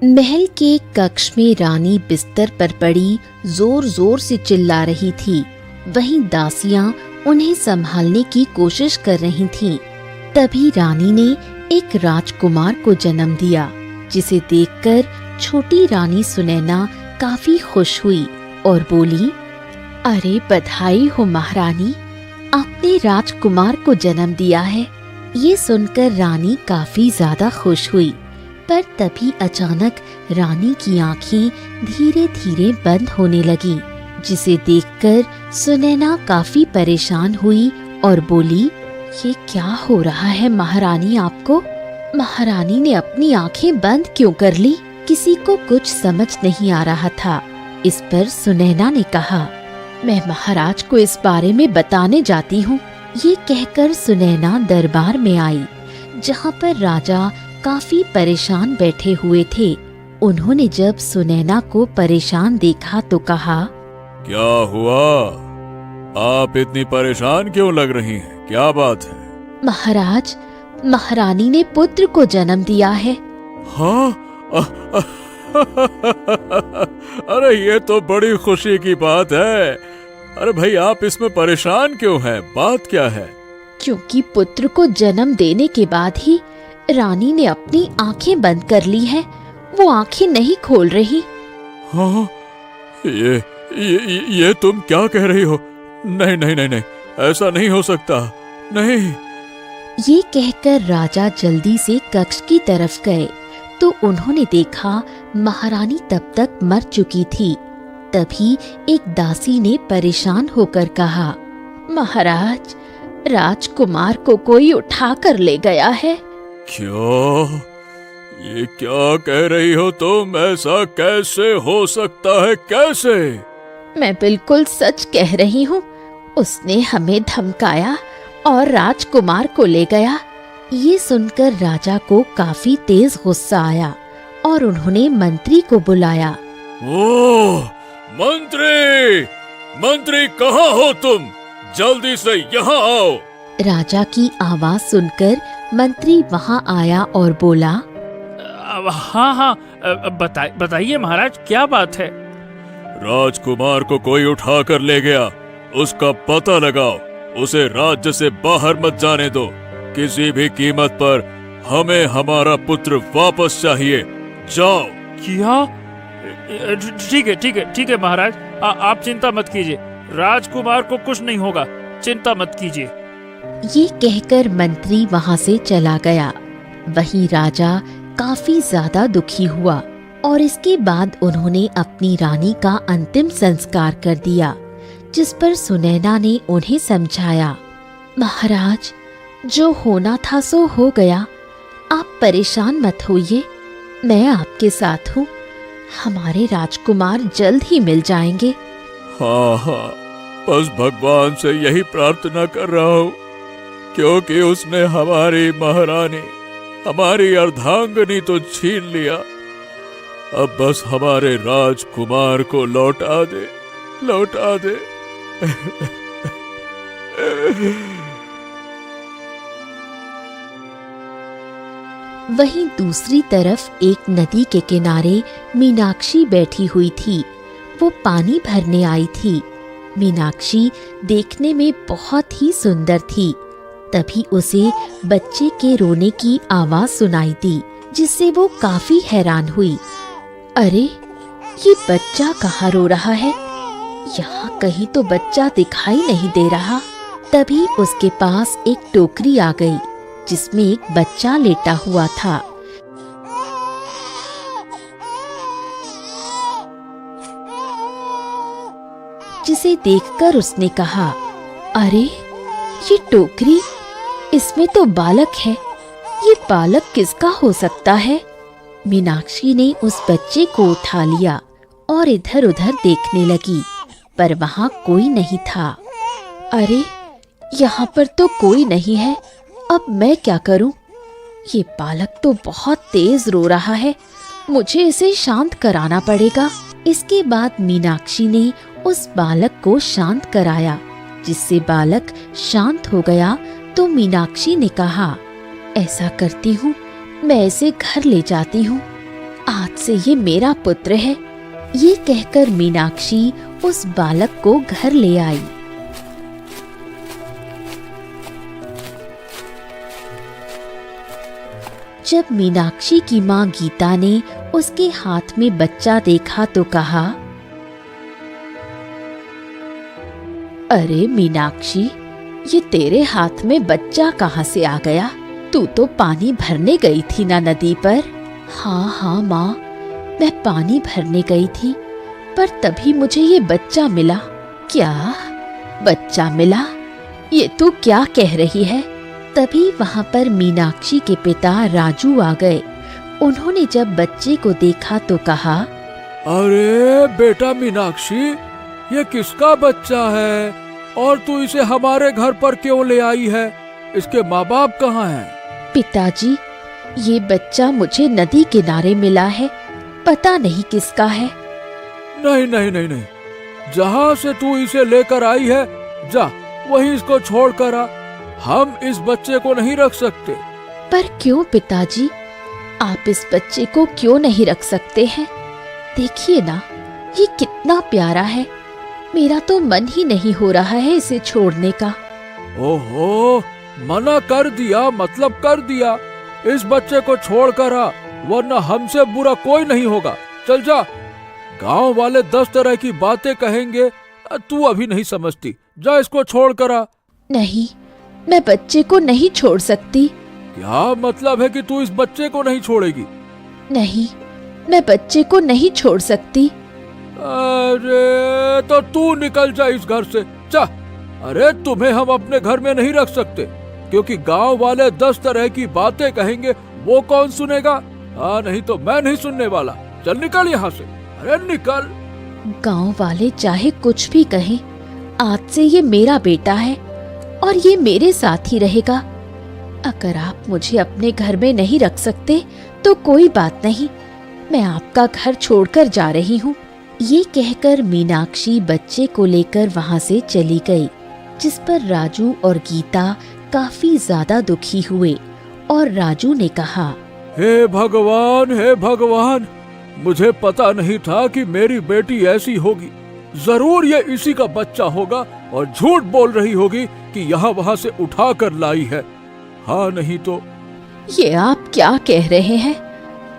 महल के कक्ष में रानी बिस्तर पर पड़ी जोर जोर से चिल्ला रही थी। वहीं दासियां उन्हें संभालने की कोशिश कर रही थीं। तभी रानी ने एक राजकुमार को जन्म दिया, जिसे देखकर छोटी रानी सुनैना काफी खुश हुई और बोली, अरे बधाई हो महारानी, आपने राजकुमार को जन्म दिया है। ये सुनकर रानी काफी ज्यादा खुश हुई, पर तभी अचानक रानी की आंखें धीरे धीरे बंद होने लगी, जिसे देखकर सुनैना काफी परेशान हुई और बोली, ये क्या हो रहा है महारानी आपको? महारानी ने अपनी आंखें बंद क्यों कर ली? किसी को कुछ समझ नहीं आ रहा था। इस पर सुनैना ने कहा, मैं महाराज को इस बारे में बताने जाती हूँ। ये कहकर सुनैना दरबार में आई, जहाँ पर राजा काफी परेशान बैठे हुए थे। उन्होंने जब सुनैना को परेशान देखा तो कहा, क्या हुआ? आप इतनी परेशान क्यों लग रही हैं? क्या बात है? महाराज, महारानी ने पुत्र को जन्म दिया है। हाँ? अरे ये तो बड़ी खुशी की बात है। अरे भाई, आप इसमें परेशान क्यों हैं? बात क्या है? क्योंकि पुत्र को जन्म देने के बाद ही रानी ने अपनी आंखें बंद कर ली हैं। वो आंखें नहीं खोल रही। हाँ? ये तुम क्या कह रही हो? नहीं नहीं नहीं नहीं, ऐसा नहीं हो सकता। नहीं। ये कहकर राजा जल्दी से कक्ष की तरफ गए तो उन्होंने देखा महारानी तब तक मर चुकी थी। तभी एक दासी ने परेशान होकर कहा, महाराज, राजकुमार को कोई उठा कर ले गया है। क्या? ये क्या कह रही हो तुम? ऐसा कैसे हो सकता है? कैसे? मैं बिल्कुल सच कह रही हूँ। उसने हमें धमकाया और राजकुमार को ले गया। ये सुनकर राजा को काफी तेज गुस्सा आया और उन्होंने मंत्री को बुलाया। ओह, मंत्री! मंत्री, कहाँ हो तुम? जल्दी से यहाँ आओ। राजा की आवाज सुनकर मंत्री वहाँ आया और बोला, हाँ, बताइए महाराज, क्या बात है? राजकुमार को कोई उठा कर ले गया। उसका पता लगाओ। उसे राज्य से बाहर मत जाने दो। किसी भी कीमत पर हमें हमारा पुत्र वापस चाहिए। जाओ। क्या? ठीक है महाराज, आप चिंता मत कीजिए। राजकुमार को कुछ नहीं होगा, चिंता मत कीजिए। ये कहकर मंत्री वहाँ से चला गया। वहीं राजा काफी ज्यादा दुखी हुआ और इसके बाद उन्होंने अपनी रानी का अंतिम संस्कार कर दिया, जिस पर सुनैना ने उन्हें समझाया, महाराज, जो होना था सो हो गया। आप परेशान मत होइए, मैं आपके साथ हूँ। हमारे राजकुमार जल्द ही मिल जाएंगे। हाँ, बस भगवान से यही प्रार्थना कर रहा हूँ, क्योंकि उसने हमारी महारानी, हमारी अर्धांगिनी तो छीन लिया। अब बस हमारे राजकुमार को लौटा दे, लौटा दे। वहीं दूसरी तरफ एक नदी के किनारे मीनाक्षी बैठी हुई थी। वो पानी भरने आई थी। मीनाक्षी देखने में बहुत ही सुंदर थी। तभी उसे बच्चे के रोने की आवाज सुनाई दी, जिससे वो काफी हैरान हुई। अरे, ये बच्चा कहाँ रो रहा है? यहाँ कहीं तो बच्चा दिखाई नहीं दे रहा। तभी उसके पास एक टोकरी आ गई, जिसमें एक बच्चा लेटा हुआ था। जिसे देखकर उसने कहा, अरे, ये टोकरी, इसमें तो बालक है। ये बालक किसका हो सकता है? मीनाक्षी ने उस बच्चे को उठा लिया और इधर उधर देखने लगी, पर वहाँ कोई नहीं था। अरे, यहाँ पर तो कोई नहीं है। अब मैं क्या करूं? ये बालक तो बहुत तेज रो रहा है। मुझे इसे शांत कराना पड़ेगा। इसके बाद मीनाक्षी ने उस बालक को शांत कराया, जिससे बालक शांत हो गया। तो मीनाक्षी ने कहा, ऐसा करती हूँ, मैं इसे घर ले जाती हूँ। आज से ये मेरा पुत्र है। ये कहकर मीनाक्षी उस बालक को घर ले आई। जब मीनाक्षी की माँ गीता ने उसके हाथ में बच्चा देखा तो कहा, अरे मीनाक्षी, ये तेरे हाथ में बच्चा कहाँ से आ गया? तू तो पानी भरने गई थी ना नदी पर। हाँ माँ, मैं पानी भरने गई थी, पर तभी मुझे ये बच्चा मिला। क्या बच्चा मिला? ये तू क्या कह रही है? तभी वहाँ पर मीनाक्षी के पिता राजू आ गए। उन्होंने जब बच्चे को देखा तो कहा, अरे बेटा मीनाक्षी, ये किसका बच्चा है और तू इसे हमारे घर पर क्यों ले आई है? इसके माँ बाप कहाँ हैं? पिताजी, ये बच्चा मुझे नदी किनारे मिला है, पता नहीं किसका है। नहीं नहीं नहीं नहीं, जहाँ से तू इसे लेकर आई है, जा वहीं इसको छोड़ कर आ। हम इस बच्चे को नहीं रख सकते। पर क्यों पिताजी? आप इस बच्चे को क्यों नहीं रख सकते हैं? देखिए ना, ये कितना प्यारा है। मेरा तो मन ही नहीं हो रहा है इसे छोड़ने का। ओहो, मना कर दिया मतलब कर दिया। इस बच्चे को छोड़ कर आ, वरना हमसे बुरा कोई नहीं होगा। चल जा। गांव वाले 10 तरह की बातें कहेंगे, तू अभी नहीं समझती। जा इसको छोड़ कर आ। नहीं, मैं बच्चे को नहीं छोड़ सकती। क्या मतलब है कि तू इस बच्चे को नहीं छोड़ेगी? नहीं, मैं बच्चे को नहीं छोड़ सकती। अरे तो तू निकल जा इस घर से, जा। अरे तुम्हें हम अपने घर में नहीं रख सकते, क्योंकि गांव वाले 10 तरह की बातें कहेंगे। वो कौन सुनेगा? नहीं तो मैं नहीं सुनने वाला। चल निकल यहाँ से। अरे निकल। गांव वाले चाहे कुछ भी कहें, आज से ये मेरा बेटा है और ये मेरे साथ ही रहेगा। अगर आप मुझे अपने घर में नहीं रख सकते तो कोई बात नहीं, मैं आपका घर छोड़कर जा रही हूँ। ये कहकर मीनाक्षी बच्चे को लेकर वहाँ से चली गई, जिस पर राजू और गीता काफी ज्यादा दुखी हुए। और राजू ने कहा, हे भगवान, मुझे पता नहीं था कि मेरी बेटी ऐसी होगी। जरूर ये इसी का बच्चा होगा और झूठ बोल रही होगी कि यहाँ वहाँ से उठा कर लाई है। हाँ नहीं तो। ये आप क्या कह रहे हैं?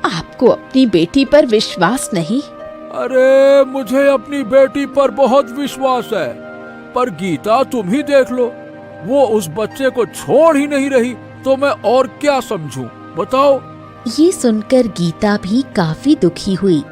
आपको अपनी बेटी पर विश्वास नहीं? अरे मुझे अपनी बेटी पर बहुत विश्वास है, पर गीता तुम ही देख लो, वो उस बच्चे को छोड़ ही नहीं रही, तो मैं और क्या समझूं? बताओ। ये सुनकर गीता भी काफी दुखी हुई।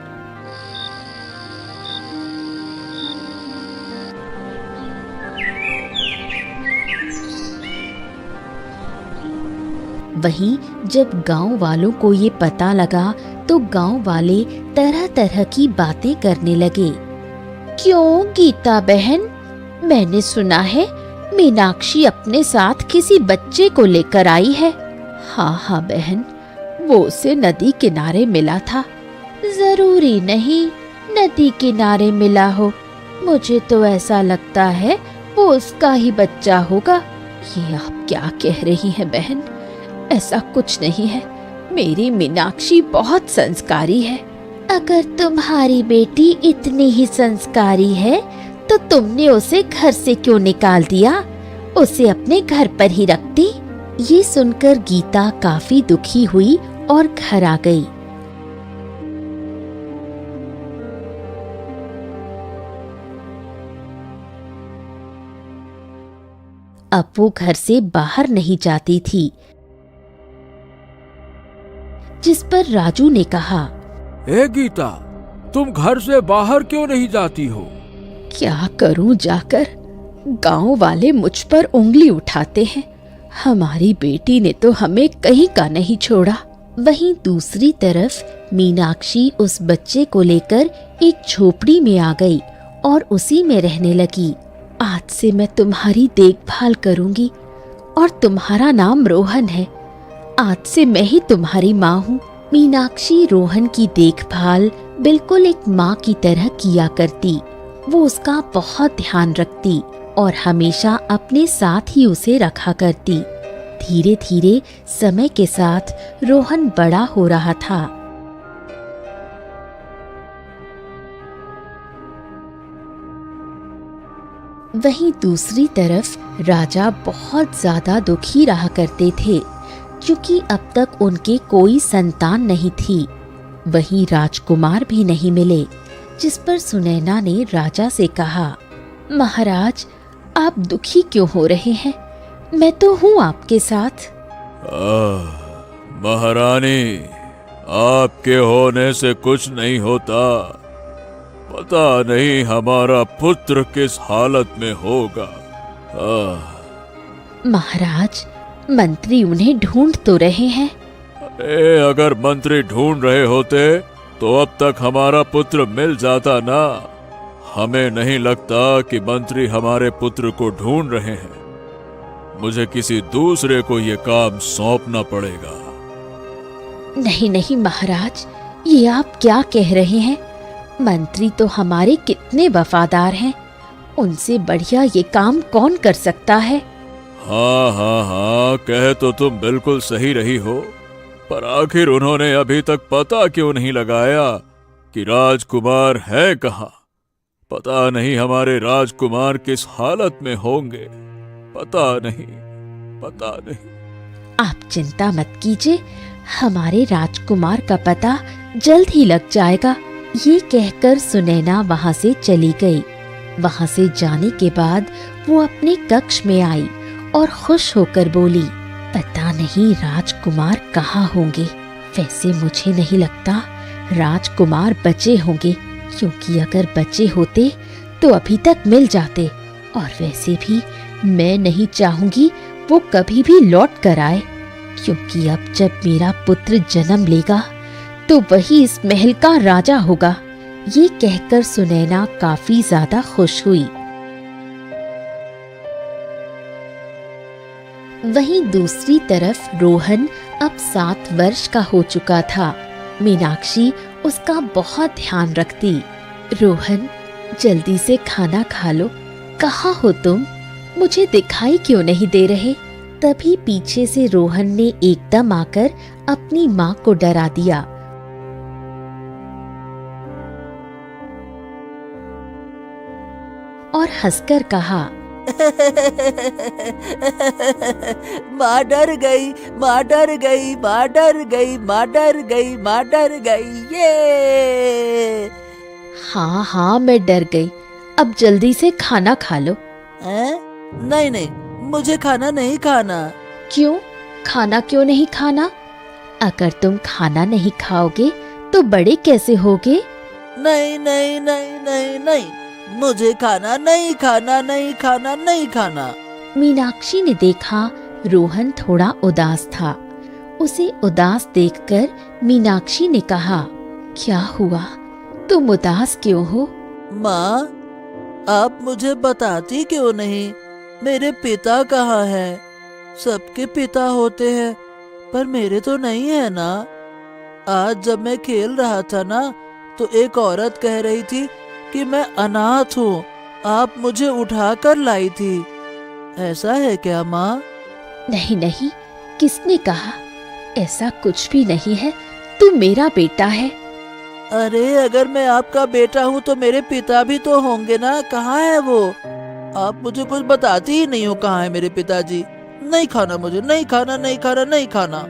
वहीं जब गांव वालों को ये पता लगा तो गांव वाले तरह तरह की बातें करने लगे। क्यों गीता बहन, मैंने सुना है मीनाक्षी अपने साथ किसी बच्चे को लेकर आई है। हाँ बहन, वो उसे नदी किनारे मिला था। जरूरी नहीं नदी किनारे मिला हो, मुझे तो ऐसा लगता है वो उसका ही बच्चा होगा। ये आप क्या कह रही हैं बहन? ऐसा कुछ नहीं है, मेरी मीनाक्षी बहुत संस्कारी है। अगर तुम्हारी बेटी इतनी ही संस्कारी है तो तुमने उसे घर से क्यों निकाल दिया? उसे अपने घर पर ही रखती। ये सुनकर गीता काफी दुखी हुई और घर आ गई। अब वो घर से बाहर नहीं जाती थी, जिस पर राजू ने कहा, ए गीता, तुम घर से बाहर क्यों नहीं जाती हो? क्या करूं जाकर? गांव वाले मुझ पर उंगली उठाते हैं। हमारी बेटी ने तो हमें कहीं का नहीं छोड़ा। वहीं दूसरी तरफ मीनाक्षी उस बच्चे को लेकर एक झोपड़ी में आ गई और उसी में रहने लगी। आज से मैं तुम्हारी देखभाल करूंगी और तुम्हारा नाम रोहन है। आज से मैं ही तुम्हारी माँ हूँ। मीनाक्षी रोहन की देखभाल बिल्कुल एक माँ की तरह किया करती। वो उसका बहुत ध्यान रखती और हमेशा अपने साथ ही उसे रखा करती। धीरे धीरे समय के साथ रोहन बड़ा हो रहा था। वहीं दूसरी तरफ राजा बहुत ज्यादा दुखी रहा करते थे, क्योंकि अब तक उनके कोई संतान नहीं थी। वहीं राजकुमार भी नहीं मिले, जिस पर सुनैना ने राजा से कहा, महाराज, आप दुखी क्यों हो रहे हैं? मैं तो हूँ आपके साथ। महारानी, आपके होने से कुछ नहीं होता। पता नहीं हमारा पुत्र किस हालत में होगा। महाराज, मंत्री उन्हें ढूंढ तो रहे हैं। अरे, अगर मंत्री ढूंढ रहे होते तो अब तक हमारा पुत्र मिल जाता ना। हमें नहीं लगता कि मंत्री हमारे पुत्र को ढूंढ रहे हैं। मुझे किसी दूसरे को ये काम सौंपना पड़ेगा। नहीं नहीं महाराज, ये आप क्या कह रहे हैं? मंत्री तो हमारे कितने वफादार हैं। उनसे बढ़िया ये काम कौन कर सकता है? हाँ हाँ हाँ, कह तो तुम बिल्कुल सही रही हो, पर आखिर उन्होंने अभी तक पता क्यों नहीं लगाया कि राजकुमार है कहाँ? पता नहीं हमारे राजकुमार किस हालत में होंगे। पता नहीं, पता नहीं। आप चिंता मत कीजिए, हमारे राजकुमार का पता जल्द ही लग जाएगा। ये कहकर सुनैना वहां से चली गई। वहां से जाने के बाद वो अपने कक्ष में आई और खुश होकर बोली, पता नहीं राजकुमार कहाँ होंगे। वैसे मुझे नहीं लगता राजकुमार बचे होंगे, क्योंकि अगर बचे होते तो अभी तक मिल जाते। और वैसे भी मैं नहीं चाहूंगी वो कभी भी लौट कर आए, क्योंकि अब जब मेरा पुत्र जन्म लेगा तो वही इस महल का राजा होगा। ये कहकर सुनैना काफी ज्यादा खुश हुई। वहीं दूसरी तरफ रोहन अब 7 वर्ष का हो चुका था। मीनाक्षी उसका बहुत ध्यान रखती। रोहन, जल्दी से खाना खा लो। कहाँ हो तुम? मुझे दिखाई क्यों नहीं दे रहे? तभी पीछे से रोहन ने एकदम आकर अपनी माँ को डरा दिया। और हंसकर कहा, माँ डर गई, माँ डर गई, माँ डर गई, माँ डर गई, माँ डर गई। ये हाँ हाँ, मैं डर गई। अब जल्दी से खाना खा लो। नहीं नहीं, मुझे खाना नहीं खाना। क्यों? खाना क्यों नहीं खाना? अगर तुम खाना नहीं खाओगे तो बड़े कैसे होगे? नहीं नहीं नहीं नहीं नहीं, मुझे खाना नहीं खाना, नहीं खाना, नहीं खाना। मीनाक्षी ने देखा रोहन थोड़ा उदास था। उसे उदास देखकर मीनाक्षी ने कहा, क्या हुआ? तुम उदास क्यों हो? माँ, आप मुझे बताती क्यों नहीं? मेरे पिता कहाँ हैं? सबके पिता होते हैं, पर मेरे तो नहीं है ना। आज जब मैं खेल रहा था ना, तो एक औरत कह रही थी कि मैं अनाथ हूँ। आप मुझे उठाकर लाई थी। ऐसा है क्या माँ? नहीं नहीं, किसने कहा? ऐसा कुछ भी नहीं है। तू मेरा बेटा है। अरे, अगर मैं आपका बेटा हूँ तो मेरे पिता भी तो होंगे ना। कहाँ है वो? आप मुझे कुछ बताती ही नहीं हो कहाँ है मेरे पिताजी। नहीं खाना, मुझे नहीं खाना, नहीं खाना, नहीं खाना।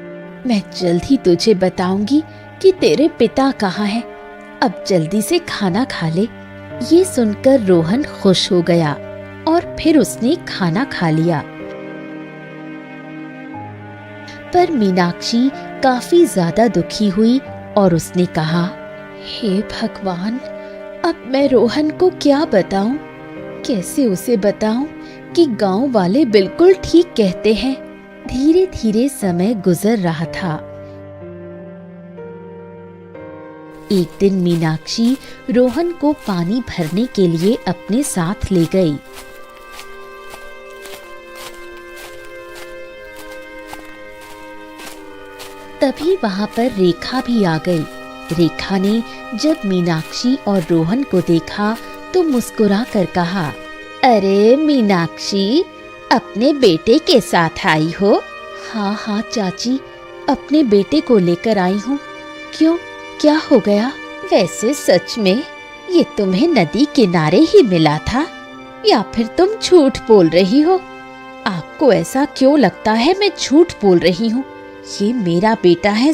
मैं जल्द ही तुझे बताऊंगी कि तेरे पिता कहाँ हैं। अब जल्दी से खाना खा ले। ये सुनकर रोहन खुश हो गया और फिर उसने खाना खा लिया। पर मीनाक्षी काफी ज्यादा दुखी हुई और उसने कहा, हे भगवान, अब मैं रोहन को क्या बताऊं? कैसे उसे बताऊं कि गांव वाले बिल्कुल ठीक कहते हैं। धीरे धीरे समय गुजर रहा था। एक दिन मीनाक्षी रोहन को पानी भरने के लिए अपने साथ ले गई। तभी वहां पर रेखा भी आ गई। रेखा ने जब मीनाक्षी और रोहन को देखा तो मुस्कुरा कर कहा, अरे मीनाक्षी, अपने बेटे के साथ आई हो? हाँ हाँ चाची, अपने बेटे को लेकर आई हूँ। क्यों, क्या हो गया? वैसे सच में ये तुम्हें नदी किनारे ही मिला था? या फिर तुम झूठ बोल रही हो? आपको ऐसा क्यों लगता है मैं झूठ बोल रही हूँ? ये मेरा बेटा है,